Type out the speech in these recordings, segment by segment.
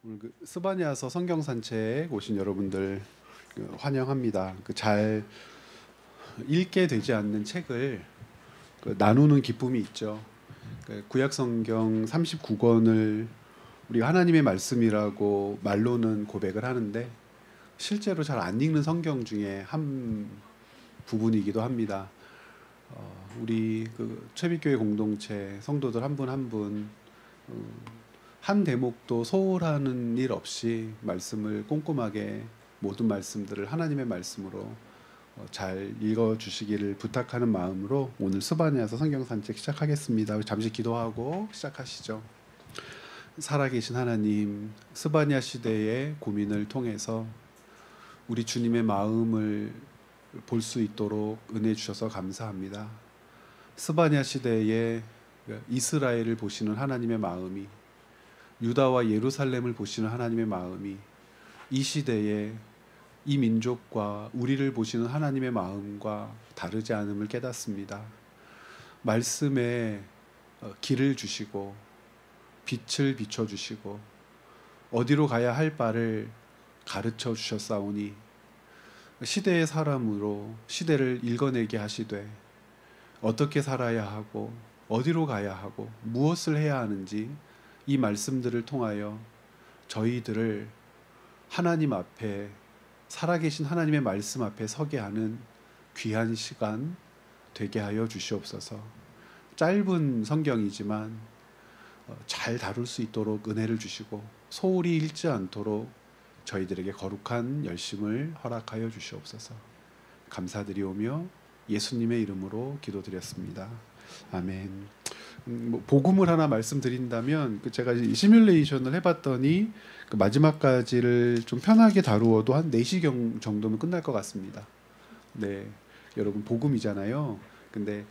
오늘 스바냐서 성경 산책 오신 여러분들 환영합니다. 잘 읽게 되지 않는 책을 나누는 기쁨이 있죠. 구약 성경 39권을 우리가 하나님의 말씀이라고 말로는 고백을 하는데 실제로 잘 안 읽는 성경 중에 한 부분이기도 합니다. 우리 최빛교회 공동체 성도들 한 분 한 분 한 대목도 소홀하는 일 없이 말씀을 꼼꼼하게 모든 말씀들을 하나님의 말씀으로 잘 읽어주시기를 부탁하는 마음으로 오늘 스바냐서 성경 산책 시작하겠습니다. 잠시 기도하고 시작하시죠. 살아계신 하나님, 스바냐 시대의 고민을 통해서 우리 주님의 마음을 볼 수 있도록 은혜 주셔서 감사합니다. 스바냐 시대에 이스라엘을 보시는 하나님의 마음이, 유다와 예루살렘을 보시는 하나님의 마음이 이 시대에 이 민족과 우리를 보시는 하나님의 마음과 다르지 않음을 깨닫습니다. 말씀에 길을 주시고 빛을 비춰주시고 어디로 가야 할 바를 가르쳐 주셨사오니 시대의 사람으로 시대를 읽어내게 하시되 어떻게 살아야 하고 어디로 가야 하고 무엇을 해야 하는지 이 말씀들을 통하여 저희들을 하나님 앞에, 살아계신 하나님의 말씀 앞에 서게 하는 귀한 시간 되게 하여 주시옵소서. 짧은 성경이지만 잘 다룰 수 있도록 은혜를 주시고 소홀히 읽지 않도록 저희들에게 거룩한 열심을 허락하여 주시옵소서. 감사드리오며 예수님의 이름으로 기도드렸습니다. 아멘. 복음을 하나 말씀드린다면 제가 시뮬레이션을 해봤더니 마지막까지를 좀 편하게 다루어도 한 4시경 정도면 끝날 것 같습니다. 네, 여러분 복음이잖아요. 근데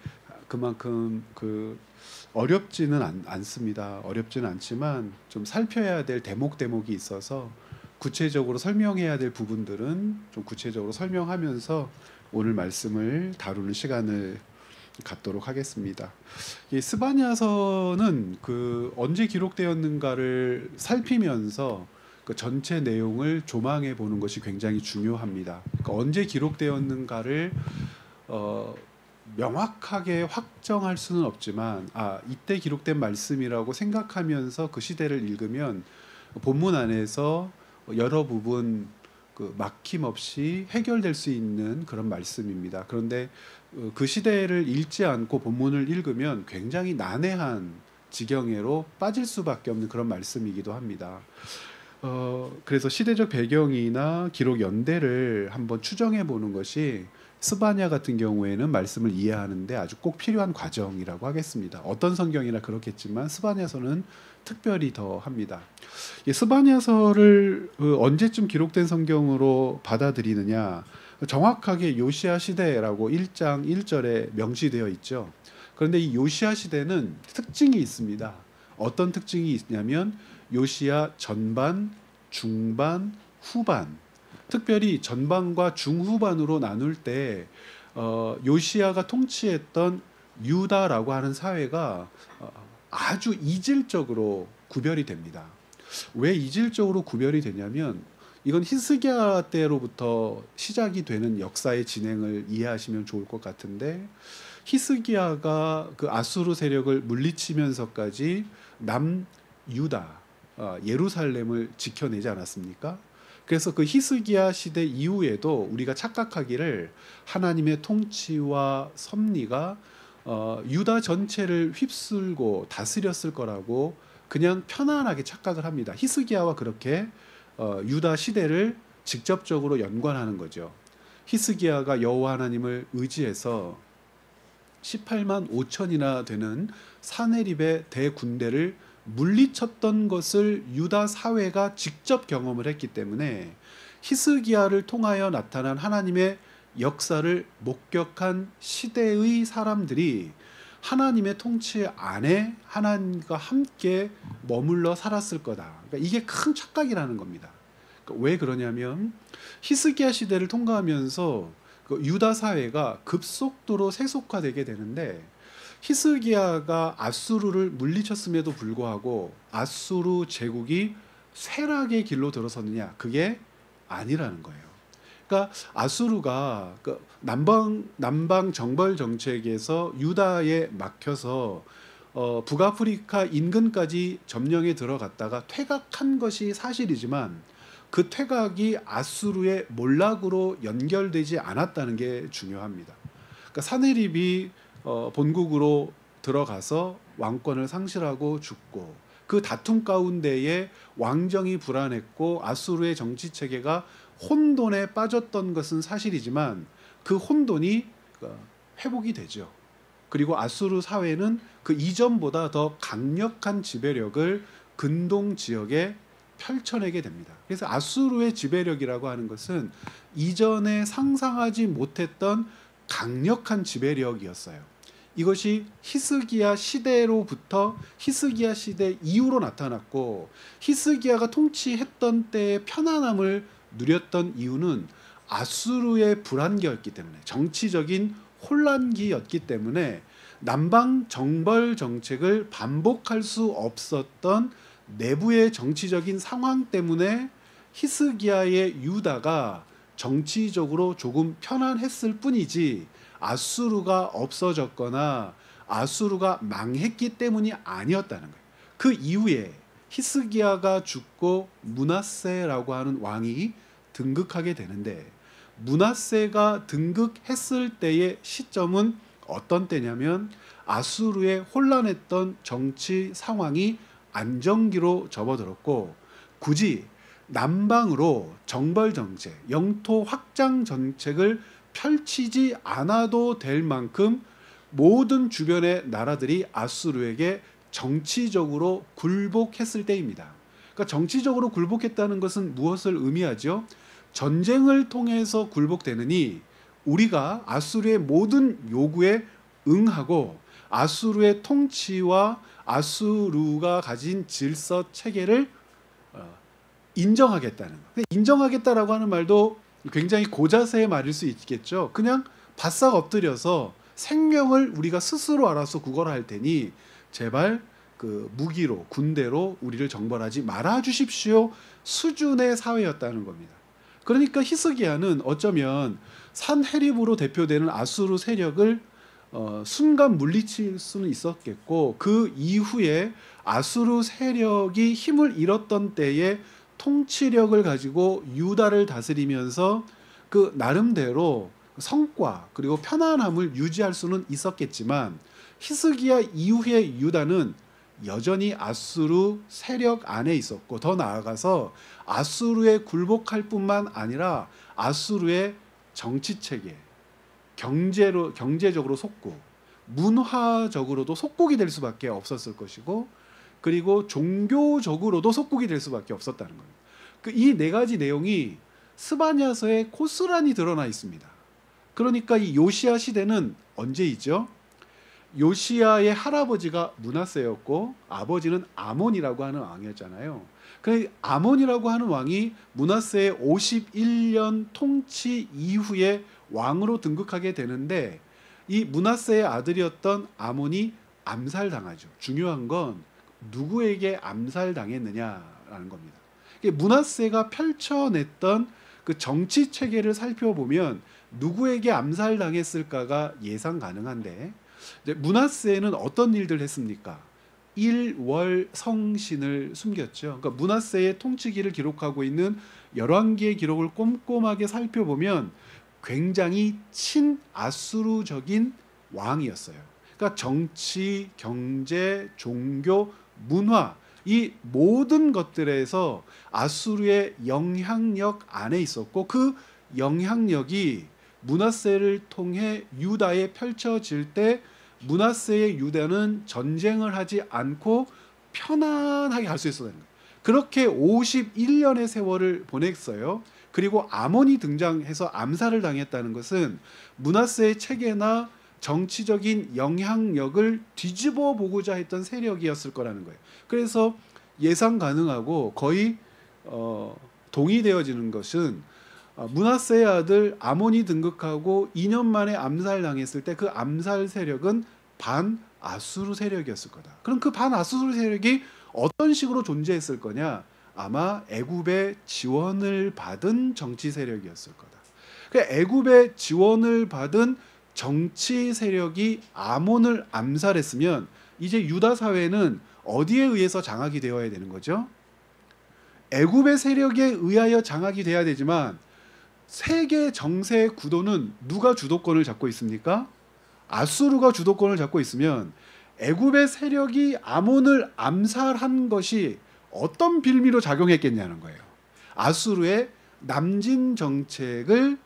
그만큼 어렵지는 않습니다. 어렵지는 않지만 좀 살펴야 될 대목이 있어서 구체적으로 설명해야 될 부분들은 좀 구체적으로 설명하면서 오늘 말씀을 다루는 시간을 갖도록 하겠습니다. 이 스바냐서는 언제 기록되었는가를 살피면서 전체 내용을 조망해 보는 것이 굉장히 중요합니다. 언제 기록되었는가를 명확하게 확정할 수는 없지만 이때 기록된 말씀이라고 생각하면서 그 시대를 읽으면 본문 안에서 여러 부분 막힘없이 해결될 수 있는 그런 말씀입니다. 그런데 그 시대를 읽지 않고 본문을 읽으면 굉장히 난해한 지경애로 빠질 수밖에 없는 그런 말씀이기도 합니다. 그래서 시대적 배경이나 기록 연대를 한번 추정해 보는 것이 스바냐 같은 경우에는 말씀을 이해하는데 아주 꼭 필요한 과정이라고 하겠습니다. 어떤 성경이나 그렇겠지만 스바냐서는 특별히 더 합니다. 이 스바냐서를 언제쯤 기록된 성경으로 받아들이느냐, 정확하게 요시야 시대라고 1장 1절에 명시되어 있죠. 그런데 이 요시야 시대는 특징이 있습니다. 어떤 특징이 있냐면 요시야 전반, 중반, 후반, 특별히 전반과 중후반으로 나눌 때 요시야가 통치했던 유다라고 하는 사회가 아주 이질적으로 구별이 됩니다. 왜 이질적으로 구별이 되냐면 이건 히스기야 때로부터 시작이 되는 역사의 진행을 이해하시면 좋을 것 같은데, 히스기야가 아수르 세력을 물리치면서까지 남유다 예루살렘을 지켜내지 않았습니까? 그래서 히스기야 시대 이후에도 우리가 착각하기를 하나님의 통치와 섭리가 유다 전체를 휩쓸고 다스렸을 거라고 그냥 편안하게 착각을 합니다. 히스기야와 그렇게 유다 시대를 직접적으로 연관하는 거죠. 히스기야가 여호와 하나님을 의지해서 18만 5천이나 되는 사네립의 대군대를 물리쳤던 것을 유다 사회가 직접 경험을 했기 때문에 히스기야를 통하여 나타난 하나님의 역사를 목격한 시대의 사람들이 하나님의 통치 안에 하나님과 함께 머물러 살았을 거다. 그러니까 이게 큰 착각이라는 겁니다. 그러니까 왜 그러냐면 히스기야 시대를 통과하면서 유다 사회가 급속도로 세속화되게 되는데, 히스기야가 아수르를 물리쳤음에도 불구하고 아수르 제국이 쇠락의 길로 들어섰느냐? 그게 아니라는 거예요. 그러니까 아수르가 그 남방 정벌 정책에서 유다에 막혀서 북아프리카 인근까지 점령에 들어갔다가 퇴각한 것이 사실이지만 그 퇴각이 아수르의 몰락으로 연결되지 않았다는 게 중요합니다. 그러니까 사네립이 본국으로 들어가서 왕권을 상실하고 죽고 그 다툼 가운데에 왕정이 불안했고 아수르의 정치 체계가 혼돈에 빠졌던 것은 사실이지만 그 혼돈이 회복이 되죠. 그리고 아수르 사회는 그 이전보다 더 강력한 지배력을 근동 지역에 펼쳐내게 됩니다. 그래서 아수르의 지배력이라고 하는 것은 이전에 상상하지 못했던 강력한 지배력이었어요. 이것이 히스기야 시대로부터 히스기야 시대 이후로 나타났고 히스기야가 통치했던 때의 편안함을 누렸던 이유는 아수르의 불안기였기 때문에 정치적인 혼란기였기 때문에 남방 정벌 정책을 반복할 수 없었던 내부의 정치적인 상황 때문에 히스기야의 유다가 정치적으로 조금 편안했을 뿐이지 아수르가 없어졌거나 아수르가 망했기 때문이 아니었다는 거예요. 그 이후에 히스기야가 죽고 므낫세라고 하는 왕이 등극하게 되는데 므낫세가 등극했을 때의 시점은 어떤 때냐면 아수르의 혼란했던 정치 상황이 안정기로 접어들었고 굳이 남방으로 정벌 정책, 영토 확장 정책을 펼치지 않아도 될 만큼 모든 주변의 나라들이 아수르에게 정치적으로 굴복했을 때입니다. 그러니까 정치적으로 굴복했다는 것은 무엇을 의미하죠? 전쟁을 통해서 굴복되느니 우리가 아수르의 모든 요구에 응하고 아수르의 통치와 아수르가 가진 질서 체계를 인정하겠다는 거. 인정하겠다라고 하는 말도 굉장히 고자세의 말일 수 있겠죠. 그냥 바싹 엎드려서 생명을 우리가 스스로 알아서 구걸할 테니 제발 그 무기로 군대로 우리를 정벌하지 말아 주십시오 수준의 사회였다는 겁니다. 그러니까 히스기야는 어쩌면 산헤립으로 대표되는 아수르 세력을 순간 물리칠 수는 있었겠고 그 이후에 아수르 세력이 힘을 잃었던 때에 통치력을 가지고 유다를 다스리면서 그 나름대로 성과 그리고 편안함을 유지할 수는 있었겠지만 히스기야 이후의 유다는 여전히 아수르 세력 안에 있었고 더 나아가서 아수르에 굴복할 뿐만 아니라 아수르의 정치체계, 경제적으로 속국, 문화적으로도 속국이 될 수밖에 없었을 것이고 그리고 종교적으로도 속국이 될 수밖에 없었다는 겁니다. 이 네 가지 내용이 스바냐서에 고스란히 드러나 있습니다. 그러니까 이 요시야 시대는 언제이죠? 요시야의 할아버지가 므낫세였고 아버지는 아몬이라고 하는 왕이었잖아요. 그 아몬이라고 하는 왕이 므낫세의 51년 통치 이후에 왕으로 등극하게 되는데 이 므낫세의 아들이었던 아몬이 암살당하죠. 중요한 건 누구에게 암살당했느냐라는 겁니다. 므낫세가 펼쳐냈던 그 정치 체계를 살펴보면 누구에게 암살당했을까가 예상 가능한데 므낫세는 어떤 일들을 했습니까? 일월성신을 숨겼죠. 그러니까 므낫세의 통치기를 기록하고 있는 열왕기의 기록을 꼼꼼하게 살펴보면 굉장히 친아수르적인 왕이었어요. 그러니까 정치, 경제, 종교, 문화 이 모든 것들에서 아수르의 영향력 안에 있었고 그 영향력이 므낫세를 통해 유다에 펼쳐질 때 므낫세의 유다는 전쟁을 하지 않고 편안하게 갈 수 있었다는 거예요. 그렇게 51년의 세월을 보냈어요. 그리고 아몬이 등장해서 암살을 당했다는 것은 므낫세의 체계나 정치적인 영향력을 뒤집어 보고자 했던 세력이었을 거라는 거예요. 그래서 예상 가능하고 거의 동의되어지는 것은 므낫세의 아들 아몬이 등극하고 2년 만에 암살당했을 때 그 암살 세력은 반아수르 세력이었을 거다. 그럼 그 반아수르 세력이 어떤 식으로 존재했을 거냐? 아마 애굽의 지원을 받은 정치 세력이었을 거다. 그러니까 애굽의 지원을 받은 정치 세력이 아몬을 암살했으면 이제 유다 사회는 어디에 의해서 장악이 되어야 되는 거죠? 애굽의 세력에 의하여 장악이 돼야 되지만 세계 정세 구도는 누가 주도권을 잡고 있습니까? 아수르가 주도권을 잡고 있으면 애굽의 세력이 아몬을 암살한 것이 어떤 빌미로 작용했겠냐는 거예요. 아수르의 남진 정책을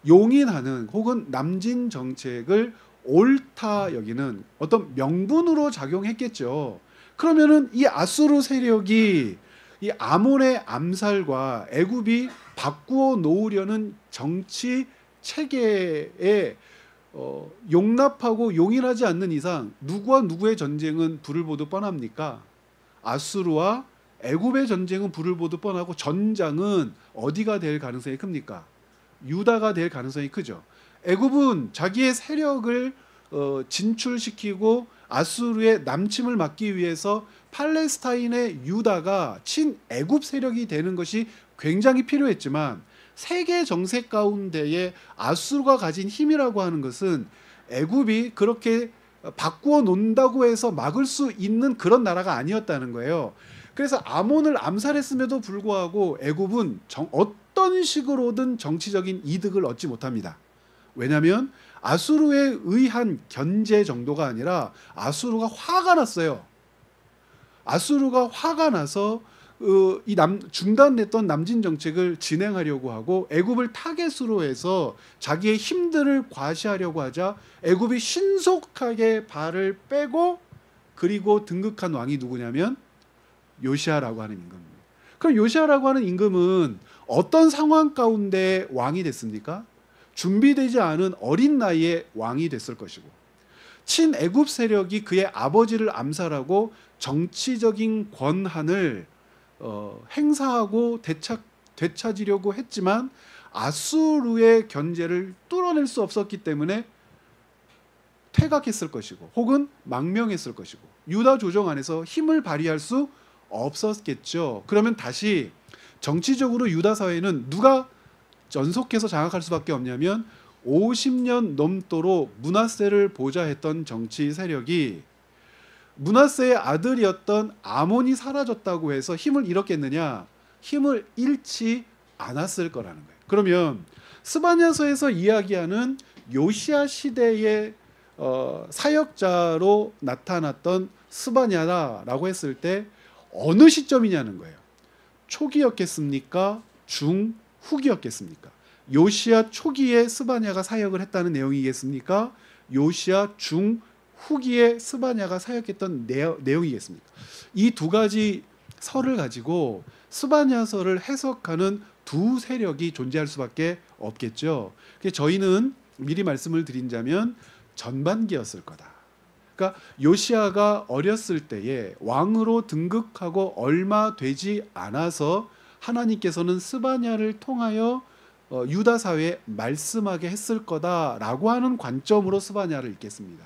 용인하는 혹은 남진 정책을 옳다 여기는 어떤 명분으로 작용했겠죠. 그러면은 이 아수르 세력이 이 아몬의 암살과 애굽이 바꾸어 놓으려는 정치 체계에 용납하고 용인하지 않는 이상 누구와 누구의 전쟁은 불을 보듯 뻔합니까? 아수르와 애굽의 전쟁은 불을 보듯 뻔하고 전장은 어디가 될 가능성이 큽니까? 유다가 될 가능성이 크죠. 애굽은 자기의 세력을 진출시키고 아수르의 남침을 막기 위해서 팔레스타인의 유다가 친애굽 세력이 되는 것이 굉장히 필요했지만 세계 정세 가운데에 아수르가 가진 힘이라고 하는 것은 애굽이 그렇게 바꾸어 놓는다고 해서 막을 수 있는 그런 나라가 아니었다는 거예요. 그래서 아몬을 암살했음에도 불구하고 애굽은 어떤 식으로든 정치적인 이득을 얻지 못합니다. 왜냐하면 아수르에 의한 견제 정도가 아니라 아수르가 화가 났어요. 아수르가 화가 나서 중단됐던 남진 정책을 진행하려고 하고 애굽을 타겟으로 해서 자기의 힘들을 과시하려고 하자 애굽이 신속하게 발을 빼고 그리고 등극한 왕이 누구냐면 요시아라고 하는 임금입니다. 그럼 요시아라고 하는 임금은 어떤 상황 가운데 왕이 됐습니까? 준비되지 않은 어린 나이에 왕이 됐을 것이고 친애굽 세력이 그의 아버지를 암살하고 정치적인 권한을 행사하고 되찾으려고 했지만 아수르의 견제를 뚫어낼 수 없었기 때문에 퇴각했을 것이고 혹은 망명했을 것이고 유다 조정 안에서 힘을 발휘할 수 없었겠죠. 그러면 다시 정치적으로 유다 사회는 누가 전속해서 장악할 수밖에 없냐면 50년 넘도록 므낫세를 보좌했던 정치 세력이 므낫세의 아들이었던 아몬이 사라졌다고 해서 힘을 잃었겠느냐? 힘을 잃지 않았을 거라는 거예요. 그러면 스바냐서에서 이야기하는 요시아 시대의 사역자로 나타났던 스바냐라고 했을 때 어느 시점이냐는 거예요. 초기였겠습니까? 중후기였겠습니까? 요시아 초기에 스바냐가 사역을 했다는 내용이겠습니까? 요시아 중후기에 스바냐가 사역했던 내용이겠습니까? 이 두 가지 설을 가지고 스바냐서를 해석하는 두 세력이 존재할 수밖에 없겠죠. 저희는 미리 말씀을 드린다면 전반기였을 거다. 그러니까 요시아가 어렸을 때에 왕으로 등극하고 얼마 되지 않아서 하나님께서는 스바냐를 통하여 유다 사회에 말씀하게 했을 거다라고 하는 관점으로 스바냐를 읽겠습니다.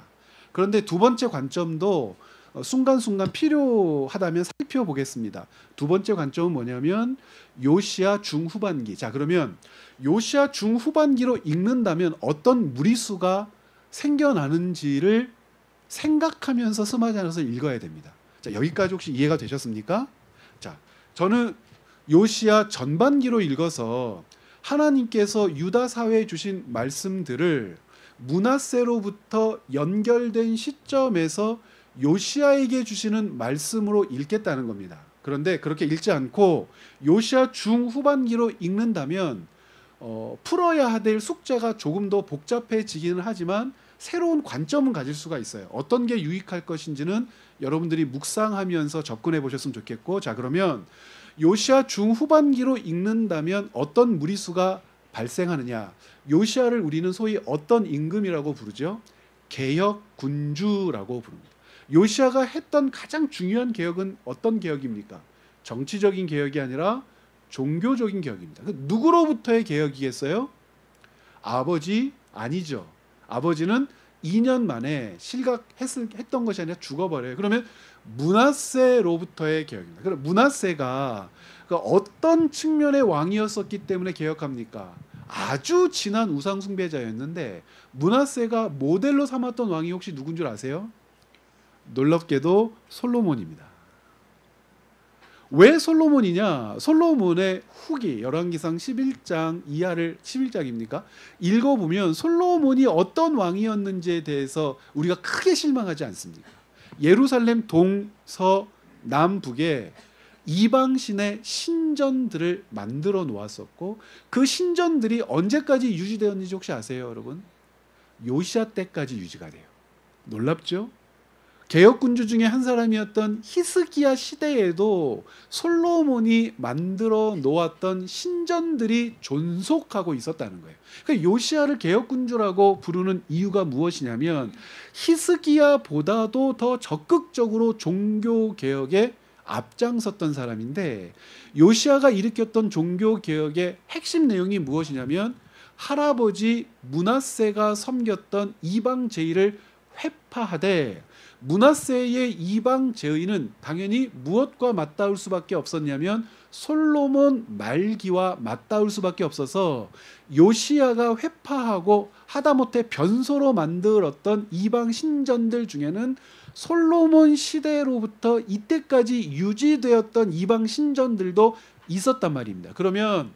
그런데 두 번째 관점도 순간순간 필요하다면 살펴보겠습니다. 두 번째 관점은 뭐냐면 요시아 중후반기. 자, 그러면 요시아 중후반기로 읽는다면 어떤 무리수가 생겨나는지를 생각하면서 스바냐서를 읽어야 됩니다. 자, 여기까지 혹시 이해가 되셨습니까? 자, 저는 요시아 전반기로 읽어서 하나님께서 유다 사회에 주신 말씀들을 므낫세로부터 연결된 시점에서 요시아에게 주시는 말씀으로 읽겠다는 겁니다. 그런데 그렇게 읽지 않고 요시아 중후반기로 읽는다면 풀어야 될 숙제가 조금 더 복잡해지기는 하지만 새로운 관점은 가질 수가 있어요. 어떤 게 유익할 것인지는 여러분들이 묵상하면서 접근해 보셨으면 좋겠고, 자, 그러면 요시아 중후반기로 읽는다면 어떤 무리수가 발생하느냐? 요시아를 우리는 소위 어떤 임금이라고 부르죠? 개혁 군주라고 부릅니다. 요시아가 했던 가장 중요한 개혁은 어떤 개혁입니까? 정치적인 개혁이 아니라 종교적인 개혁입니다. 누구로부터의 개혁이겠어요? 아버지 아니죠. 아버지는 2년 만에 실각했던 것이 아니라 죽어버려요. 그러면 므낫세로부터의 개혁입니다. 그럼 므낫세가 어떤 측면의 왕이었었기 때문에 개혁합니까? 아주 진한 우상 숭배자였는데 므낫세가 모델로 삼았던 왕이 혹시 누군 줄 아세요? 놀랍게도 솔로몬입니다. 왜 솔로몬이냐? 솔로몬의 후기 열왕기상 11장 이하를 11장입니까? 읽어보면 솔로몬이 어떤 왕이었는지에 대해서 우리가 크게 실망하지 않습니다. 예루살렘 동서 남북에 이방신의 신전들을 만들어 놓았었고 그 신전들이 언제까지 유지되었는지 혹시 아세요, 여러분? 요시야 때까지 유지가 돼요. 놀랍죠? 개혁군주 중에 한 사람이었던 히스기야 시대에도 솔로몬이 만들어 놓았던 신전들이 존속하고 있었다는 거예요. 그러니까 요시야를 개혁군주라고 부르는 이유가 무엇이냐면 히스기야보다도 더 적극적으로 종교개혁에 앞장섰던 사람인데 요시야가 일으켰던 종교개혁의 핵심 내용이 무엇이냐면 할아버지 므낫세가 섬겼던 이방 제의를 회파하되 므낫세의 이방 제의는 당연히 무엇과 맞닿을 수밖에 없었냐면 솔로몬 말기와 맞닿을 수밖에 없어서 요시야가 회파하고 하다못해 변소로 만들었던 이방 신전들 중에는 솔로몬 시대로부터 이때까지 유지되었던 이방 신전들도 있었단 말입니다. 그러면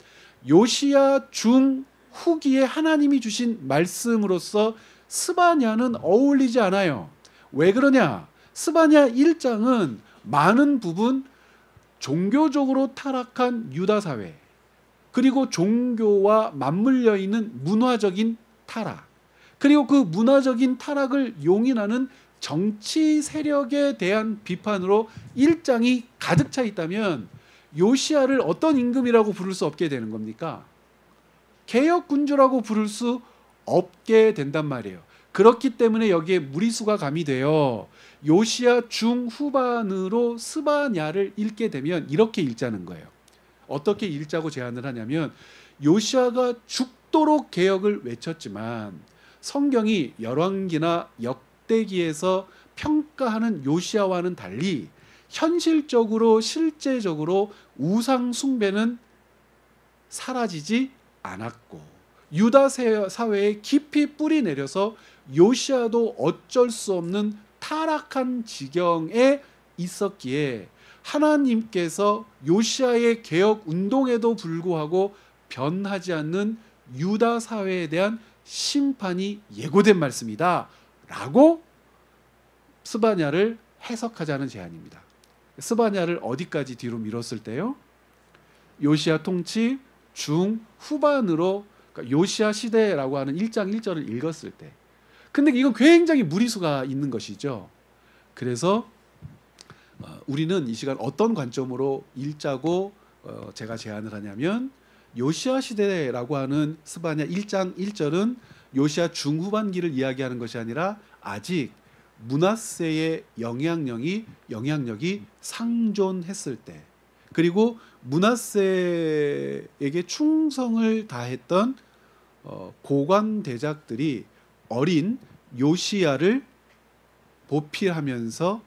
요시야 중후기에 하나님이 주신 말씀으로서 스바냐는 어울리지 않아요. 왜 그러냐? 스바냐 1장은 많은 부분 종교적으로 타락한 유다 사회 그리고 종교와 맞물려 있는 문화적인 타락 그리고 그 문화적인 타락을 용인하는 정치 세력에 대한 비판으로 1장이 가득 차 있다면 요시야를 어떤 임금이라고 부를 수 없게 되는 겁니까? 개혁군주라고 부를 수 없게 된단 말이에요. 그렇기 때문에 여기에 무리수가 가미되어 요시야 중후반으로 스바냐를 읽게 되면 이렇게 읽자는 거예요. 어떻게 읽자고 제안을 하냐면 요시야가 죽도록 개혁을 외쳤지만 성경이 열왕기나 역대기에서 평가하는 요시야와는 달리 현실적으로 실제적으로 우상 숭배는 사라지지 않았고 유다 사회에 깊이 뿌리 내려서 요시야도 어쩔 수 없는 타락한 지경에 있었기에 하나님께서 요시야의 개혁 운동에도 불구하고 변하지 않는 유다 사회에 대한 심판이 예고된 말씀이다 라고 스바냐를 해석하자는 제안입니다. 스바냐를 어디까지 뒤로 밀었을 때요? 요시야 통치 중후반으로 그러니까 요시야 시대라고 하는 1장 1절을 읽었을 때 근데 이건 굉장히 무리수가 있는 것이죠. 그래서 우리는 이 시간 어떤 관점으로 읽자고 제가 제안을 하냐면 요시야 시대라고 하는 스바냐 1장 1절은 요시야 중후반기를 이야기하는 것이 아니라 아직 므낫세의 영향력이 상존했을 때 그리고 므낫세에게 충성을 다했던 고관 대작들이 어린 요시야를 보필하면서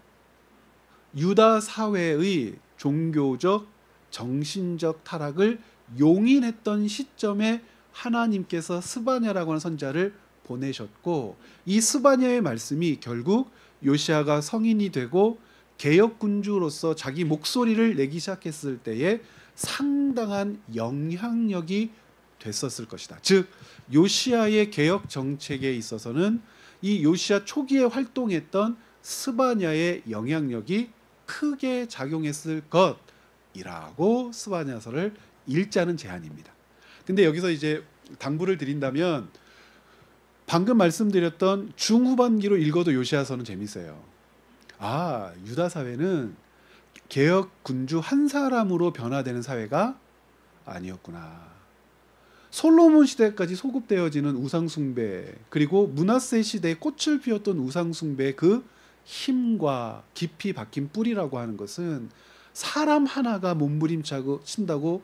유다 사회의 종교적 정신적 타락을 용인했던 시점에 하나님께서 스바냐라고 하는 선자를 보내셨고 이 스바냐의 말씀이 결국 요시야가 성인이 되고 개혁군주로서 자기 목소리를 내기 시작했을 때에 상당한 영향력이 됐었을 것이다. 즉 요시야의 개혁 정책에 있어서는 이 요시야 초기에 활동했던 스바냐의 영향력이 크게 작용했을 것이라고 스바냐서를 읽자는 제안입니다. 근데 여기서 이제 당부를 드린다면 방금 말씀드렸던 중후반기로 읽어도 요시야서는 재밌어요. 아, 유다 사회는 개혁 군주 한 사람으로 변화되는 사회가 아니었구나. 솔로몬 시대까지 소급되어지는 우상 숭배 그리고 므낫세 시대에 꽃을 피웠던 우상 숭배의 그 힘과 깊이 박힌 뿌리라고 하는 것은 사람 하나가 몸부림친다고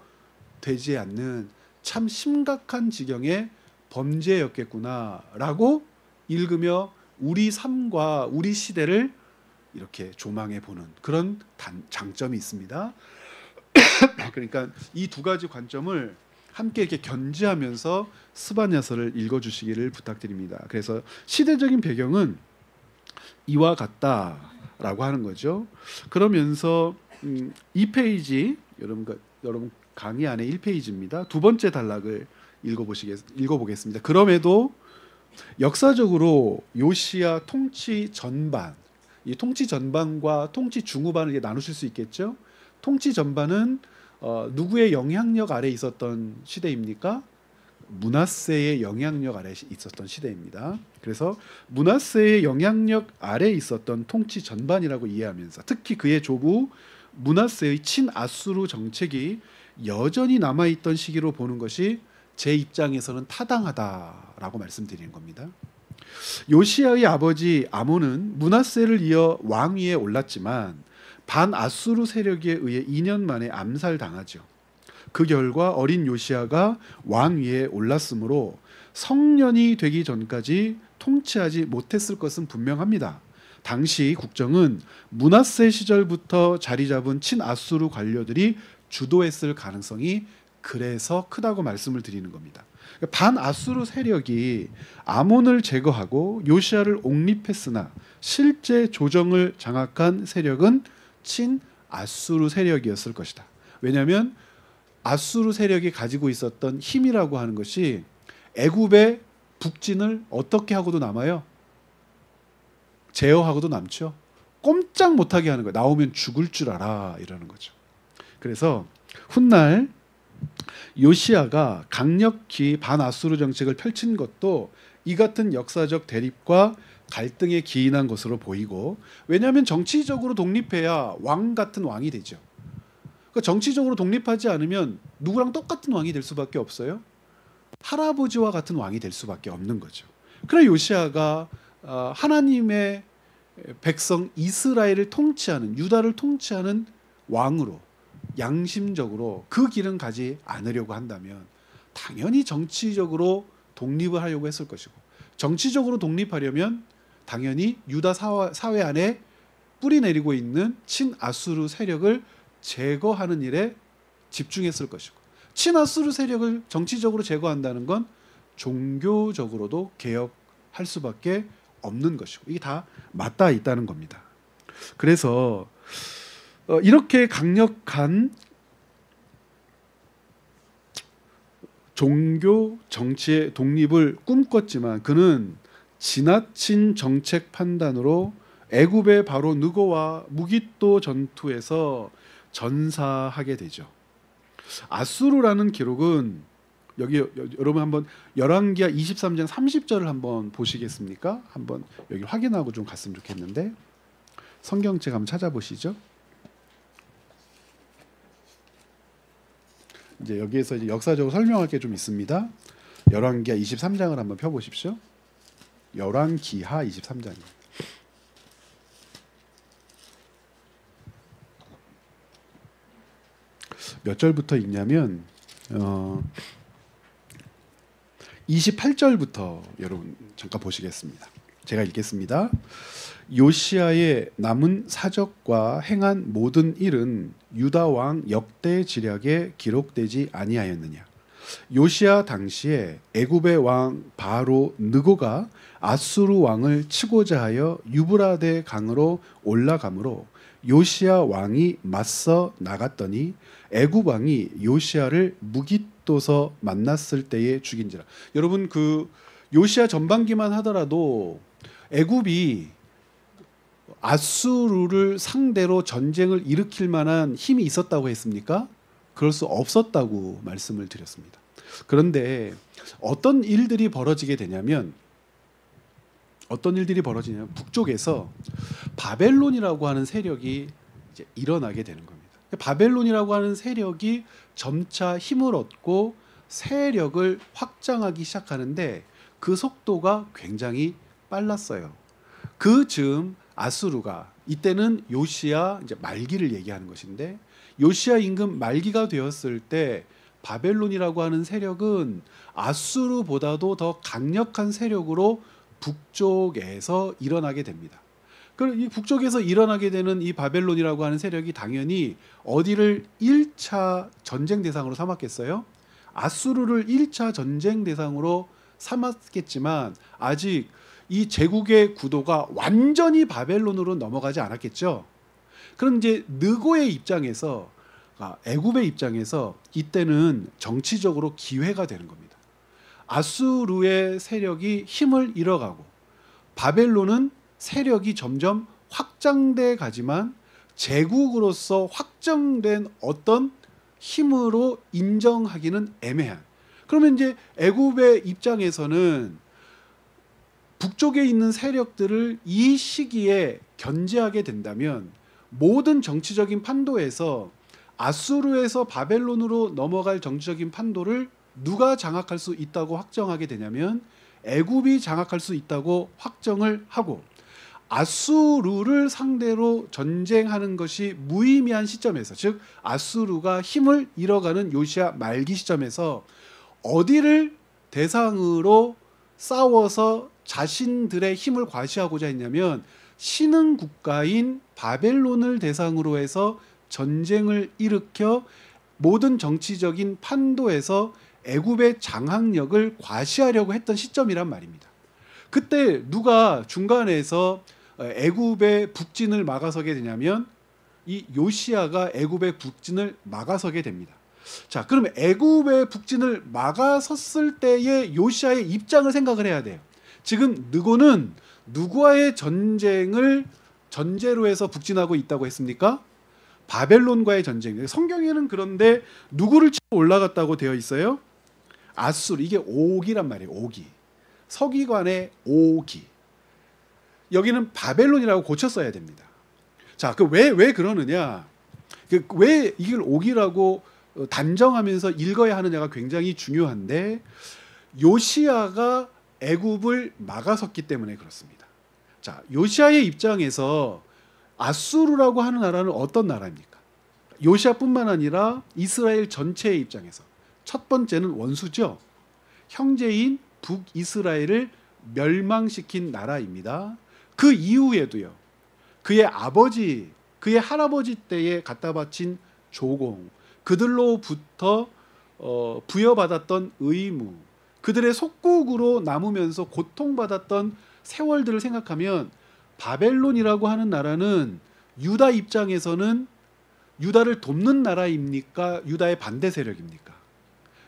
되지 않는 참 심각한 지경의 범죄였겠구나라고 읽으며 우리 삶과 우리 시대를 이렇게 조망해 보는 그런 장점이 있습니다. 그러니까 이 두 가지 관점을 함께 이렇게 견지하면서 스바냐서를 읽어주시기를 부탁드립니다. 그래서 시대적인 배경은 이와 같다라고 하는 거죠. 그러면서 이 페이지 여러분 강의 안에 1페이지입니다. 두 번째 단락을 읽어보겠습니다. 그럼에도 역사적으로 요시야 통치 전반, 이 통치 전반과 통치 중후반을 나누실 수 있겠죠. 통치 전반은 누구의 영향력 아래 있었던 시대입니까? 므낫세의 영향력 아래 있었던 시대입니다. 그래서 므낫세의 영향력 아래 있었던 통치 전반이라고 이해하면서 특히 그의 조부 므낫세의 친아수르 정책이 여전히 남아있던 시기로 보는 것이 제 입장에서는 타당하다라고 말씀드리는 겁니다. 요시야의 아버지 아몬은 므낫세를 이어 왕위에 올랐지만 반아수르 세력에 의해 2년 만에 암살당하죠. 그 결과 어린 요시야가 왕위에 올랐으므로 성년이 되기 전까지 통치하지 못했을 것은 분명합니다. 당시 국정은 므낫세 시절부터 자리 잡은 친아수르 관료들이 주도했을 가능성이 그래서 크다고 말씀을 드리는 겁니다. 반아수르 세력이 아몬을 제거하고 요시야를 옹립했으나 실제 조정을 장악한 세력은 친아수르 세력이었을 것이다. 왜냐하면 아수르 세력이 가지고 있었던 힘이라고 하는 것이 애굽의 북진을 어떻게 하고도 남아요? 제어하고도 남죠. 꼼짝 못하게 하는 거예요. 나오면 죽을 줄 알아 이러는 거죠. 그래서 훗날 요시야가 강력히 반아수르 정책을 펼친 것도 이 같은 역사적 대립과 갈등에 기인한 것으로 보이고, 왜냐하면 정치적으로 독립해야 왕 같은 왕이 되죠. 그러니까 정치적으로 독립하지 않으면 누구랑 똑같은 왕이 될 수밖에 없어요. 할아버지와 같은 왕이 될 수밖에 없는 거죠. 그래 요시야가 하나님의 백성 이스라엘을 통치하는, 유다를 통치하는 왕으로 양심적으로 그 길은 가지 않으려고 한다면 당연히 정치적으로 독립을 하려고 했을 것이고, 정치적으로 독립하려면 당연히 유다 사회 안에 뿌리 내리고 있는 친아수르 세력을 제거하는 일에 집중했을 것이고, 친아수르 세력을 정치적으로 제거한다는 건 종교적으로도 개혁할 수밖에 없는 것이고, 이게 다 맞닿아 있다는 겁니다. 그래서 이렇게 강력한 종교 정치의 독립을 꿈꿨지만 그는 지나친 정책 판단으로 애굽의 바로 느고와 무깃도 전투에서 전사하게 되죠. 아수르라는 기록은 여기 여러분 한번 열왕기하 23장 30절을 한번 보시겠습니까? 한번 여기 확인하고 좀 갔으면 좋겠는데, 성경책 한번 찾아보시죠. 이제 여기에서 이제 역사적으로 설명할 게 좀 있습니다. 열왕기하 23장을 한번 펴보십시오. 열왕기하 23장입니다. 몇 절부터 읽냐면 28절부터 여러분 잠깐 보시겠습니다. 제가 읽겠습니다. 요시야의 남은 사적과 행한 모든 일은 유다 왕 역대 지략에 기록되지 아니하였느냐. 요시야 당시에 애굽의 왕 바로 느고가 아수르 왕을 치고자 하여 유브라데 강으로 올라가므로 요시야 왕이 맞서 나갔더니 애굽 왕이 요시야를 무깃도서 만났을 때에 죽인지라. 여러분 그 요시야 전반기만 하더라도 애굽이 아수르를 상대로 전쟁을 일으킬 만한 힘이 있었다고 했습니까? 그럴 수 없었다고 말씀을 드렸습니다. 그런데 어떤 일들이 벌어지게 되냐면 북쪽에서 바벨론이라고 하는 세력이 이제 일어나게 되는 겁니다. 바벨론이라고 하는 세력이 점차 힘을 얻고 세력을 확장하기 시작하는데 그 속도가 굉장히 빨랐어요. 그 즈음 아수르가, 이때는 요시야 이제 말기를 얘기하는 것인데, 요시야 임금 말기가 되었을 때 바벨론이라고 하는 세력은 아수르보다도 더 강력한 세력으로 북쪽에서 일어나게 됩니다. 그럼 이 북쪽에서 일어나게 되는 이 바벨론이라고 하는 세력이 당연히 어디를 1차 전쟁 대상으로 삼았겠어요? 아수르를 1차 전쟁 대상으로 삼았겠지만 아직 이 제국의 구도가 완전히 바벨론으로 넘어가지 않았겠죠. 그럼 이제 느고의 입장에서 애굽의 입장에서 이때는 정치적으로 기회가 되는 겁니다. 아수르의 세력이 힘을 잃어가고 바벨론은 세력이 점점 확장돼 가지만 제국으로서 확정된 어떤 힘으로 인정하기는 애매한. 그러면 이제 애굽의 입장에서는 북쪽에 있는 세력들을 이 시기에 견제하게 된다면 모든 정치적인 판도에서 아수르에서 바벨론으로 넘어갈 정치적인 판도를 누가 장악할 수 있다고 확정하게 되냐면 애굽이 장악할 수 있다고 확정을 하고 아수르를 상대로 전쟁하는 것이 무의미한 시점에서, 즉 아수르가 힘을 잃어가는 요시야 말기 시점에서 어디를 대상으로 싸워서 자신들의 힘을 과시하고자 했냐면 신흥 국가인 바벨론을 대상으로 해서 전쟁을 일으켜 모든 정치적인 판도에서 애굽의 장악력을 과시하려고 했던 시점이란 말입니다. 그때 누가 중간에서 애굽의 북진을 막아서게 되냐면 이 요시야가 애굽의 북진을 막아서게 됩니다. 자, 그럼 애굽의 북진을 막아섰을 때의 요시야의 입장을 생각을 해야 돼요. 지금 느고는 누구와의 전쟁을 전제로 해서 북진하고 있다고 했습니까? 바벨론과의 전쟁. 성경에는 그런데 누구를 치고 올라갔다고 되어 있어요? 아수르. 이게 오기란 말이에요. 오기. 서기관의 오기. 여기는 바벨론이라고 고쳤어야 됩니다. 자, 그 왜 그러느냐? 왜 이걸 오기라고 단정하면서 읽어야 하느냐가 굉장히 중요한데 요시야가 애굽을 막아섰기 때문에 그렇습니다. 자, 요시야의 입장에서 아수르라고 하는 나라는 어떤 나라입니까? 요시야뿐만 아니라 이스라엘 전체의 입장에서 첫 번째는 원수죠. 형제인 북이스라엘을 멸망시킨 나라입니다. 그 이후에도요. 그의 아버지, 그의 할아버지 때에 갖다 바친 조공, 그들로부터 부여받았던 의무, 그들의 속국으로 남으면서 고통받았던 세월들을 생각하면 바벨론이라고 하는 나라는 유다 입장에서는 유다를 돕는 나라입니까? 유다의 반대 세력입니까?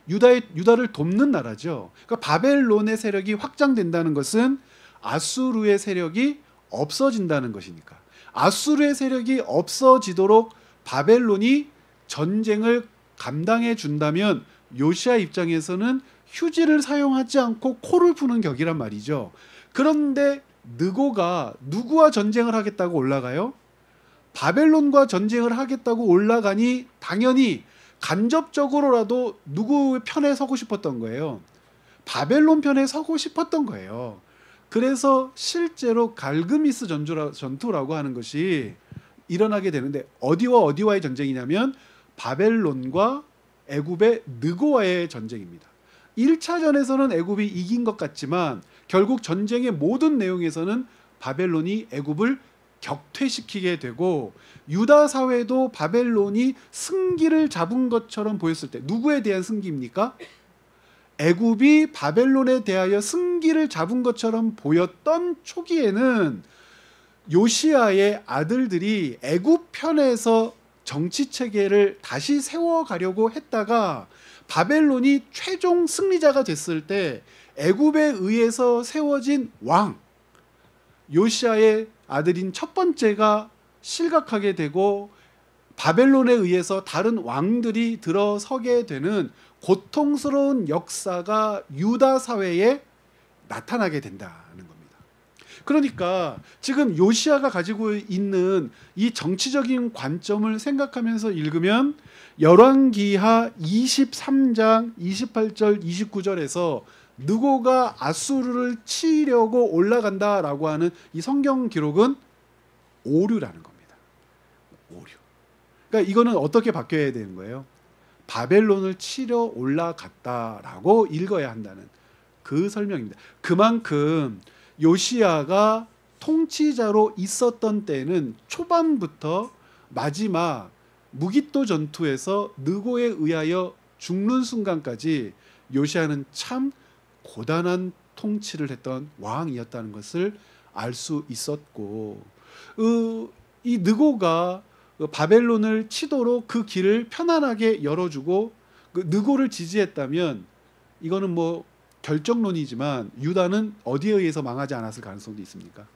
유다를 돕는 나라죠. 그러니까 바벨론의 세력이 확장된다는 것은 아수르의 세력이 없어진다는 것이니까. 아수르의 세력이 없어지도록 바벨론이 전쟁을 감당해 준다면 요시야 입장에서는 휴지를 사용하지 않고 코를 푸는 격이란 말이죠. 그런데 느고가 누구와 전쟁을 하겠다고 올라가요? 바벨론과 전쟁을 하겠다고 올라가니 당연히 간접적으로라도 누구 편에 서고 싶었던 거예요. 바벨론 편에 서고 싶었던 거예요. 그래서 실제로 갈그미스 전투라고 하는 것이 일어나게 되는데 어디와 어디와의 전쟁이냐면 바벨론과 애굽의 느고와의 전쟁입니다. 1차전에서는 애굽이 이긴 것 같지만 결국 전쟁의 모든 내용에서는 바벨론이 애굽을 격퇴시키게 되고 유다 사회도 바벨론이 승기를 잡은 것처럼 보였을 때 누구에 대한 승기입니까? 애굽이 바벨론에 대하여 승기를 잡은 것처럼 보였던 초기에는 요시야의 아들들이 애굽 편에서 정치 체계를 다시 세워가려고 했다가 바벨론이 최종 승리자가 됐을 때 애굽에 의해서 세워진 왕 요시야의 아들인 첫 번째가 실각하게 되고 바벨론에 의해서 다른 왕들이 들어서게 되는 고통스러운 역사가 유다 사회에 나타나게 된다는 겁니다. 그러니까 지금 요시야가 가지고 있는 이 정치적인 관점을 생각하면서 읽으면 열왕기하 23장 28절 29절에서 느고가 아수르를 치려고 올라간다라고 하는 이 성경 기록은 오류라는 겁니다. 오류. 그러니까 이거는 어떻게 바뀌어야 되는 거예요? 바벨론을 치려 올라갔다라고 읽어야 한다는 그 설명입니다. 그만큼 요시야가 통치자로 있었던 때는 초반부터 마지막 무기또 전투에서 느고에 의하여 죽는 순간까지 요시야는 참 고단한 통치를 했던 왕이었다는 것을 알 수 있었고, 이 느고가 바벨론을 치도록 그 길을 편안하게 열어주고 그 느고를 지지했다면, 이거는 뭐 결정론이지만 유다는 어디에 의해서 망하지 않았을 가능성도 있습니까?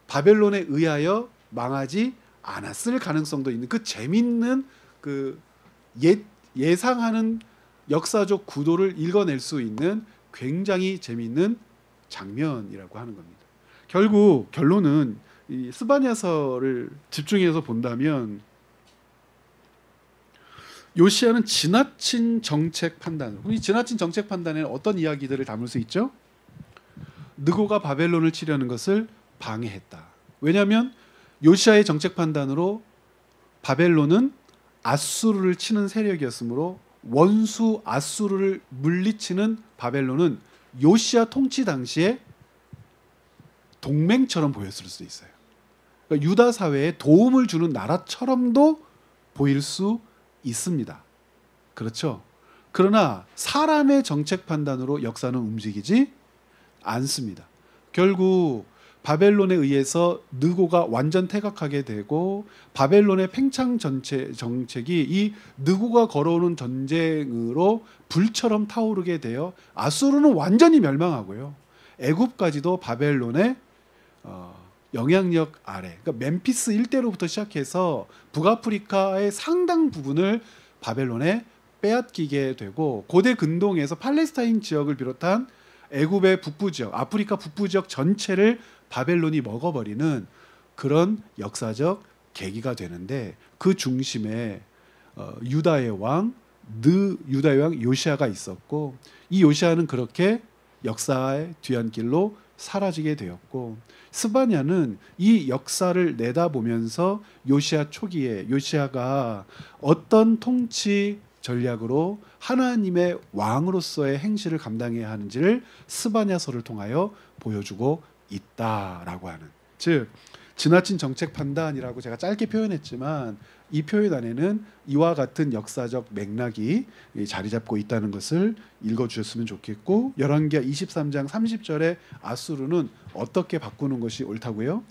바벨론에 의하여 망하지 않았을 가능성도 있는, 그 재밌는 그 예상하는 역사적 구도를 읽어낼 수 있는 굉장히 재미있는 장면이라고 하는 겁니다. 결국 결론은 이 스바냐서를 집중해서 본다면 요시야는 지나친 정책 판단, 이 지나친 정책 판단에는 어떤 이야기들을 담을 수 있죠? 느고가 바벨론을 치려는 것을 방해했다. 왜냐하면 요시야의 정책 판단으로 바벨론은 아수르를 치는 세력이었으므로 원수 아수르를 물리치는 바벨론은 요시야 통치 당시에 동맹처럼 보였을 수도 있어요. 그러니까 유다 사회에 도움을 주는 나라처럼도 보일 수 있습니다. 그렇죠? 그러나 사람의 정책 판단으로 역사는 움직이지 않습니다. 결국 바벨론에 의해서 느고가 완전 퇴각하게 되고, 바벨론의 팽창 정책이 이 느고가 걸어오는 전쟁으로 불처럼 타오르게 되어 아수르는 완전히 멸망하고요. 애굽까지도 바벨론의 영향력 아래, 그러니까 멤피스 일대로부터 시작해서 북아프리카의 상당 부분을 바벨론에 빼앗기게 되고, 고대 근동에서 팔레스타인 지역을 비롯한 애굽의 북부 지역, 아프리카 북부 지역 전체를 바벨론이 먹어버리는 그런 역사적 계기가 되는데, 그 중심에 유다의 왕 요시야가 있었고, 이 요시야는 그렇게 역사의 뒤안길로 사라지게 되었고, 스바냐는 이 역사를 내다보면서 요시야 초기에 요시야가 어떤 통치 전략으로 하나님의 왕으로서의 행실을 감당해야 하는지를 스바냐서를 통하여 보여주고 있다라고 하는, 즉 지나친 정책 판단이라고 제가 짧게 표현했지만 이 표현 안에는 이와 같은 역사적 맥락이 자리 잡고 있다는 것을 읽어주셨으면 좋겠고, 열왕기하 23장 30절에 아수르는 어떻게 바꾸는 것이 옳다고요?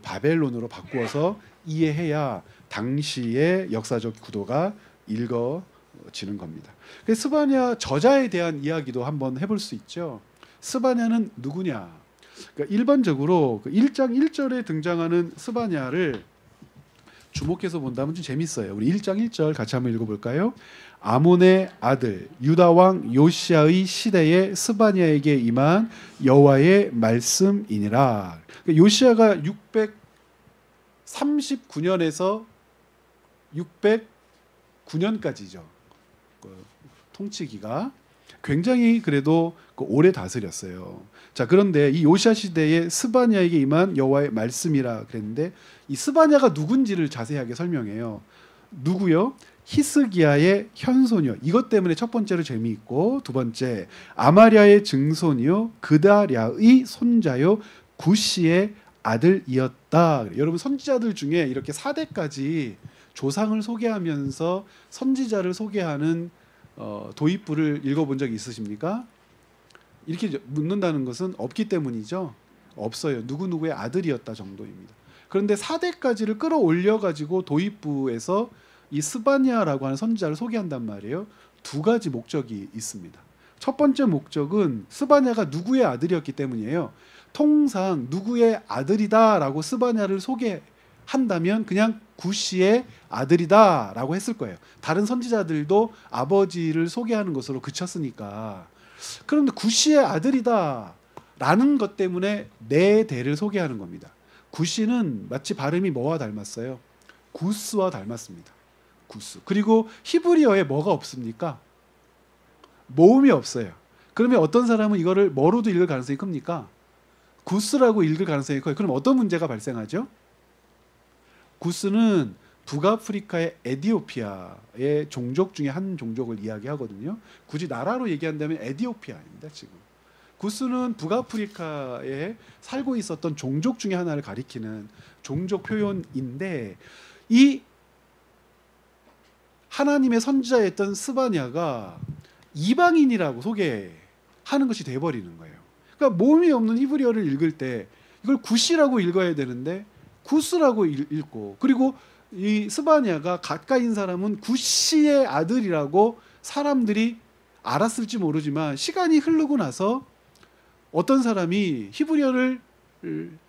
바벨론으로 바꾸어서 이해해야 당시의 역사적 구도가 읽어지는 겁니다. 스바냐 저자에 대한 이야기도 한번 해볼 수 있죠. 스바냐는 누구냐? 그러니까 일반적으로 1장 1절에 등장하는 스바냐를 주목해서 본다면 좀 재밌어요. 우리 1장 1절 같이 한번 읽어볼까요? 아몬의 아들 유다 왕 요시야의 시대에 스바냐에게 임한 여호와의 말씀이니라. 그러니까 요시야가 639년에서 609년까지죠. 통치기가 굉장히 그래도 오래 다스렸어요. 자, 그런데 이 요시야 시대에 스바냐에게 임한 여호와의 말씀이라 그랬는데, 이 스바냐가 누군지를 자세하게 설명해요. 누구요? 히스기야의 현손이요. 이것 때문에 첫 번째로 재미있고, 두 번째 아마랴의 증손이요 그다랴의 손자요 구시의 아들이었다. 여러분 선지자들 중에 이렇게 4대까지 조상을 소개하면서 선지자를 소개하는 도입부를 읽어본 적이 있으십니까? 이렇게 묻는다는 것은 없기 때문이죠. 없어요. 누구누구의 아들이었다 정도입니다. 그런데 4대까지를 끌어올려 가지고 도입부에서 이 스바냐라고 하는 선지자를 소개한단 말이에요. 두 가지 목적이 있습니다. 첫 번째 목적은 스바냐가 누구의 아들이었기 때문이에요. 통상 누구의 아들이다라고 스바냐를 소개한다면 그냥 구시의 아들이다라고 했을 거예요. 다른 선지자들도 아버지를 소개하는 것으로 그쳤으니까. 그런데 구시의 아들이다라는 것 때문에 네 대를 소개하는 겁니다. 구시는 마치 발음이 뭐와 닮았어요? 구스와 닮았습니다. 구스. 그리고 히브리어에 뭐가 없습니까? 모음이 없어요. 그러면 어떤 사람은 이거를 뭐로도 읽을 가능성이 큽니까? 구스라고 읽을 가능성이 커요. 그럼 어떤 문제가 발생하죠? 구스는 북아프리카의 에티오피아의 종족 중에 한 종족을 이야기하거든요. 굳이 나라로 얘기한다면 에티오피아입니다. 지금 구스는 북아프리카에 살고 있었던 종족 중에 하나를 가리키는 종족 표현인데, 이 하나님의 선지자였던 스바냐가 이방인이라고 소개하는 것이 돼버리는 거예요. 그러니까 몸이 없는 히브리어를 읽을 때 이걸 구시라고 읽어야 되는데 구스라고 읽고, 그리고 이 스바냐가 가까이 있는 사람은 구시의 아들이라고 사람들이 알았을지 모르지만, 시간이 흐르고 나서 어떤 사람이 히브리어를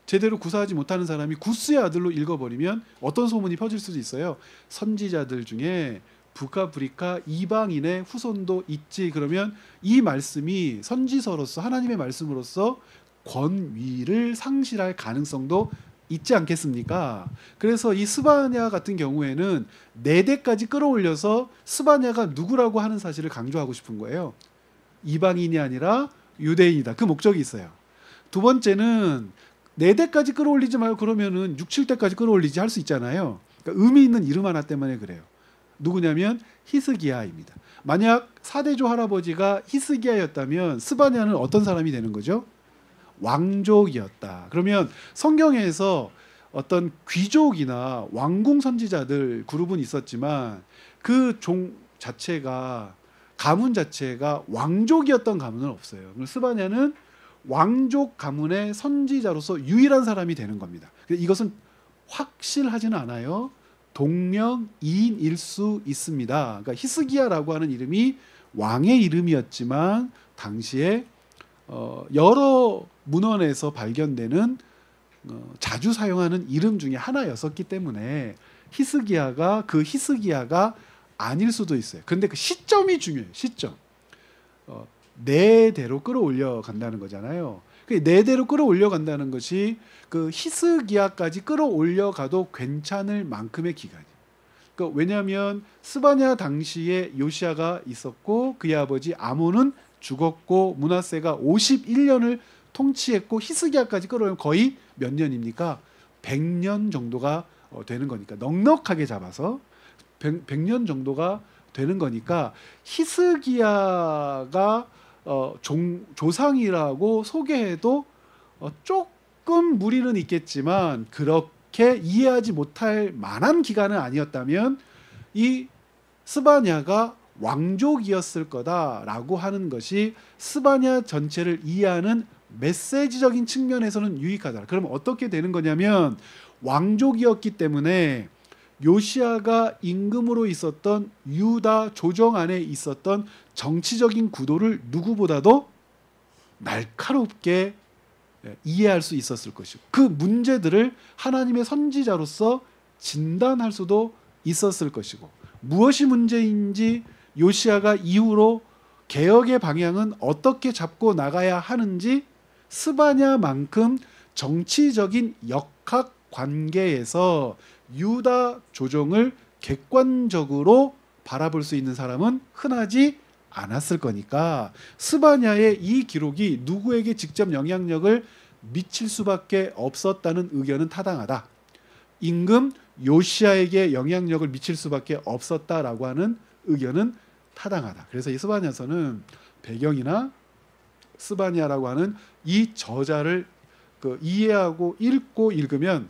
제대로 구사하지 못하는 사람이 구스의 아들로 읽어버리면 어떤 소문이 퍼질 수도 있어요. 선지자들 중에 북아프리카 이방인의 후손도 있지. 그러면 이 말씀이 선지서로서, 하나님의 말씀으로서 권위를 상실할 가능성도 있지 않겠습니까? 그래서 이 스바냐 같은 경우에는 4대까지 끌어올려서 스바냐가 누구라고 하는 사실을 강조하고 싶은 거예요. 이방인이 아니라 유대인이다. 그 목적이 있어요. 두 번째는 4대까지 끌어올리지 말고 그러면은 6, 7대까지 끌어올리지 할 수 있잖아요. 그러니까 의미 있는 이름 하나 때문에 그래요. 누구냐면 히스기야입니다. 만약 4대조 할아버지가 히스기야였다면 스바냐는 어떤 사람이 되는 거죠? 왕족이었다. 그러면 성경에서 어떤 귀족이나 왕궁 선지자들 그룹은 있었지만 그 종 자체가, 가문 자체가 왕족이었던 가문은 없어요. 스바냐는 왕족 가문의 선지자로서 유일한 사람이 되는 겁니다. 이것은 확실하지는 않아요. 동명이인일 수 있습니다. 그러니까 히스기야라고 하는 이름이 왕의 이름이었지만 당시에 여러 문헌에서 발견되는 자주 사용하는 이름 중에 하나였었기 때문에 히스기야가 그 히스기야가 아닐 수도 있어요. 그런데 그 시점이 중요해요. 시점. 4대로 끌어올려 간다는 거잖아요. 그 4대로 끌어올려 간다는 것이 그 히스기야까지 끌어올려 가도 괜찮을 만큼의 기간이에요. 그러니까 왜냐하면 스바냐 당시에 요시야가 있었고 그의 아버지 아몬은 죽었고 므낫세가 51년을 통치했고 히스기야까지 끌어오면 거의 몇 년입니까? 100년 정도가 되는 거니까, 넉넉하게 잡아서 100년 정도가 되는 거니까 히스기야가 조상이라고 소개해도 조금 무리는 있겠지만 그렇게 이해하지 못할 만한 기간은 아니었다면 이 스바냐가 왕족이었을 거다라고 하는 것이 스바냐 전체를 이해하는 메시지적인 측면에서는 유익하다. 그러면 어떻게 되는 거냐면, 왕족이었기 때문에 요시야가 임금으로 있었던 유다 조정 안에 있었던 정치적인 구도를 누구보다도 날카롭게 이해할 수 있었을 것이고, 그 문제들을 하나님의 선지자로서 진단할 수도 있었을 것이고, 무엇이 문제인지 요시야가 이후로 개혁의 방향은 어떻게 잡고 나가야 하는지 스바냐만큼 정치적인 역학 관계에서 유다 조정을 객관적으로 바라볼 수 있는 사람은 흔하지 않았을 거니까 스바냐의 이 기록이 누구에게 직접 영향력을 미칠 수밖에 없었다는 의견은 타당하다. 임금 요시야에게 영향력을 미칠 수밖에 없었다라고 하는 의견은 타당하다. 그래서 이 스바냐서는 배경이나 스바냐라고 하는 이 저자를 이해하고 읽고 읽으면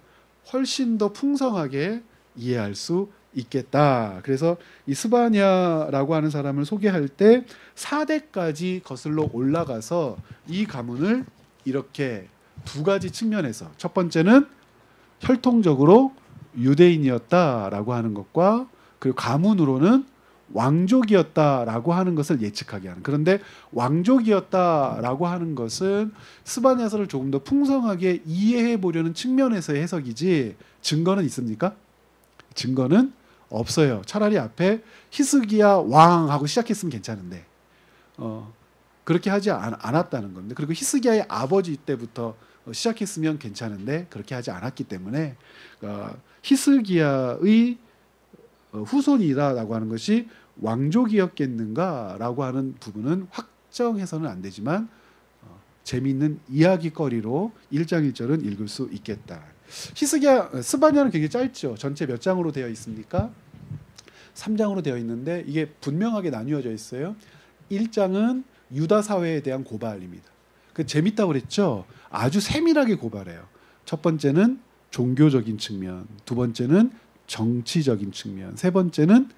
훨씬 더 풍성하게 이해할 수 있겠다. 그래서 이 스바냐라고 하는 사람을 소개할 때 4대까지 거슬러 올라가서 이 가문을 이렇게 2가지 측면에서, 첫 번째는 혈통적으로 유대인이었다라고 하는 것과, 그리고 가문으로는 왕족이었다라고 하는 것을 예측하게 하는. 그런데 왕족이었다라고 하는 것은 스바냐서를 조금 더 풍성하게 이해해 보려는 측면에서의 해석이지 증거는 있습니까? 증거는 없어요. 차라리 앞에 히스기야 왕하고 시작했으면 괜찮은데 그렇게 하지 않았다는 겁니다. 그리고 히스기야의 아버지 때부터 시작했으면 괜찮은데 그렇게 하지 않았기 때문에 히스기야의 후손이다라고 하는 것이 왕족이었겠는가라고 하는 부분은 확정해서는 안 되지만 재미있는 이야기거리로 1장 1절은 읽을 수 있겠다. 히스기야, 스바냐는 굉장히 짧죠. 전체 몇 장으로 되어 있습니까? 3장으로 되어 있는데 이게 분명하게 나뉘어져 있어요. 1장은 유다 사회에 대한 고발입니다. 그 재밌다고 그랬죠. 아주 세밀하게 고발해요. 첫 번째는 종교적인 측면, 두 번째는 정치적인 측면, 세 번째는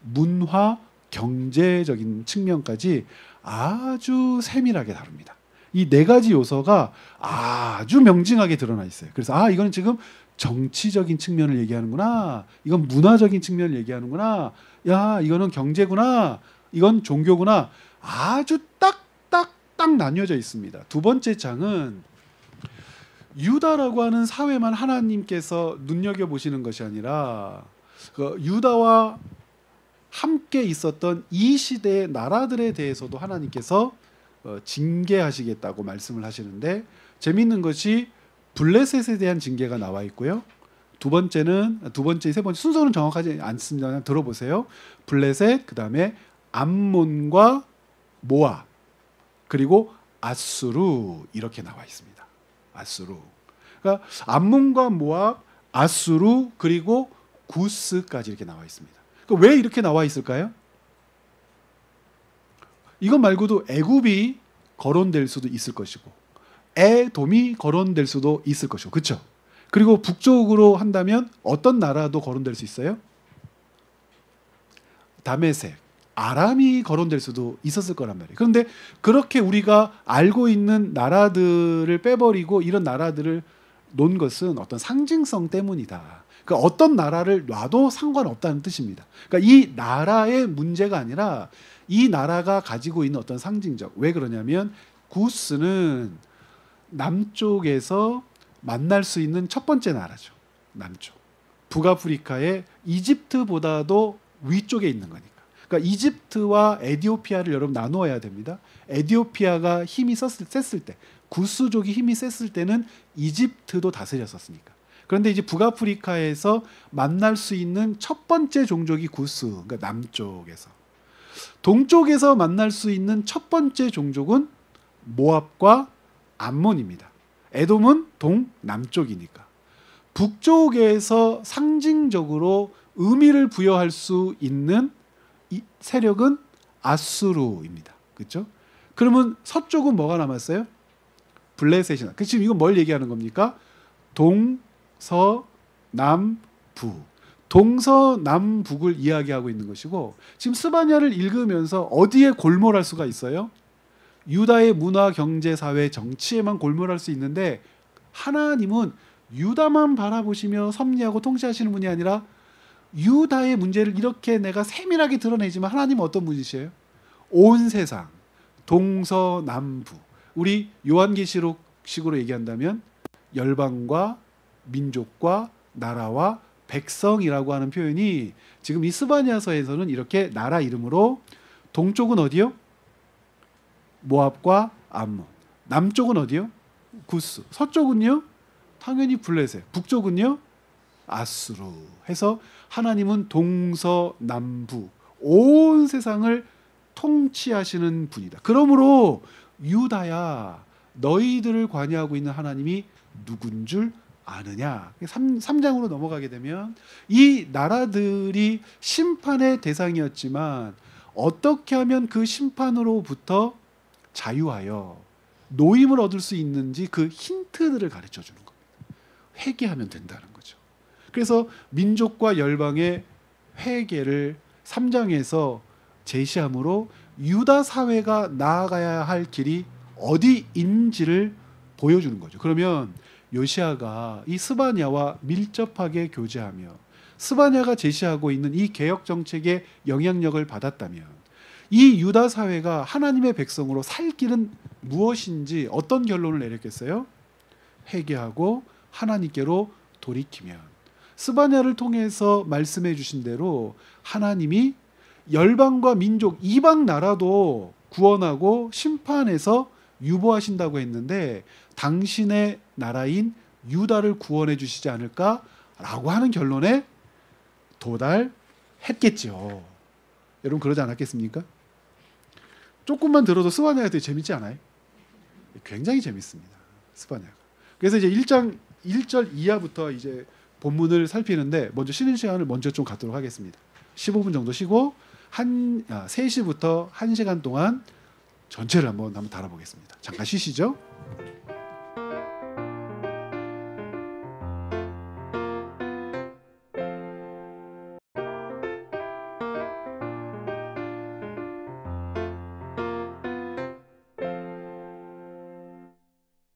문화 경제적인 측면까지 아주 세밀하게 다룹니다. 이 네 가지 요소가 아주 명징하게 드러나 있어요. 그래서 이거는 지금 정치적인 측면을 얘기하는구나. 이건 문화적인 측면을 얘기하는구나. 야, 이거는 경제구나. 이건 종교구나. 아주 딱 나뉘어져 있습니다. 두 번째 장은 유다라고 하는 사회만 하나님께서 눈여겨보시는 것이 아니라 그 유다와 함께 있었던 이 시대의 나라들에 대해서도 하나님께서 징계하시겠다고 말씀을 하시는데, 재미있는 것이 블레셋에 대한 징계가 나와 있고요. 두 번째, 세 번째 순서는 정확하지 않습니다. 그냥 들어보세요. 블레셋, 그 다음에 암몬과 모압, 그리고 아수르, 이렇게 나와 있습니다. 아수르. 그러니까 암몬과 모압, 아수르, 그리고 구스까지 이렇게 나와 있습니다. 그러니까 왜 이렇게 나와 있을까요? 이것 말고도 애굽이 거론될 수도 있을 것이고 에돔이 거론될 수도 있을 것이고, 그렇죠? 그리고 북쪽으로 한다면 어떤 나라도 거론될 수 있어요? 다메섹, 아람이 거론될 수도 있었을 거란 말이에요. 그런데 그렇게 우리가 알고 있는 나라들을 빼버리고 이런 나라들을 놓은 것은 어떤 상징성 때문이다. 그러니까 어떤 나라를 놔도 상관없다는 뜻입니다. 그러니까 이 나라의 문제가 아니라 이 나라가 가지고 있는 어떤 상징적, 왜 그러냐면 구스는 남쪽에서 만날 수 있는 첫 번째 나라죠. 남쪽. 북아프리카의 이집트보다도 위쪽에 있는 거니까. 그러니까 이집트와 에티오피아를 여러분 나누어야 됩니다. 에티오피아가 힘이 셌을 때, 구스족이 힘이 셌을 때는 이집트도 다스렸었으니까. 그런데 이제 북아프리카에서 만날 수 있는 첫 번째 종족이 구스, 그러니까 남쪽에서. 동쪽에서 만날 수 있는 첫 번째 종족은 모압과 암몬입니다. 에돔은 동남쪽이니까. 북쪽에서 상징적으로 의미를 부여할 수 있는 이 세력은 아수르입니다. 그렇죠? 그러면 서쪽은 뭐가 남았어요? 블레셋이나. 지금 이건 뭘 얘기하는 겁니까? 동서남북. 동서남북을 이야기하고 있는 것이고, 지금 스바냐를 읽으면서 어디에 골몰할 수가 있어요? 유다의 문화, 경제, 사회, 정치에만 골몰할 수 있는데, 하나님은 유다만 바라보시며 섭리하고 통치하시는 분이 아니라 유다의 문제를 이렇게 내가 세밀하게 드러내지만, 하나님은 어떤 분이세요? 온 세상, 동서남북. 우리 요한계시록식으로 얘기한다면 열방과 민족과 나라와 백성이라고 하는 표현이 지금 이 스바냐서에서는 이렇게 나라 이름으로, 동쪽은 어디요? 모압과 암몬. 남쪽은 어디요? 구스. 서쪽은요? 당연히 블레셋. 북쪽은요? 아수르. 해서 하나님은 동서남북 온 세상을 통치하시는 분이다. 그러므로 유다야, 너희들을 관여하고 있는 하나님이 누군 줄 아느냐. 3장으로 넘어가게 되면 이 나라들이 심판의 대상이었지만 어떻게 하면 그 심판으로부터 자유하여 노임을 얻을 수 있는지 그 힌트들을 가르쳐 주는 겁니다. 회개하면 된다는 거죠. 그래서 민족과 열방의 회개를 3장에서 제시함으로 유다 사회가 나아가야 할 길이 어디인지를 보여주는 거죠. 그러면 요시아가 이 스바냐와 밀접하게 교제하며 스바냐가 제시하고 있는 이 개혁 정책의 영향력을 받았다면 이 유다 사회가 하나님의 백성으로 살 길은 무엇인지 어떤 결론을 내렸겠어요? 회개하고 하나님께로 돌이키면, 스바냐를 통해서 말씀해 주신 대로 하나님이 열방과 민족, 이방 나라도 구원하고 심판해서 유보하신다고 했는데 당신의 나라인 유다를 구원해 주시지 않을까라고 하는 결론에 도달했겠죠. 여러분 그러지 않았겠습니까? 조금만 들어도 스바냐가 되게 재밌지 않아요? 굉장히 재밌습니다. 스바냐가. 그래서 이제 1장 1절 이하부터 이제 본문을 살피는데, 먼저 쉬는 시간을 먼저 좀 갖도록 하겠습니다. 15분 정도 쉬고 3시부터 1시간 동안 전체를 한번 다뤄보겠습니다. 잠깐 쉬시죠.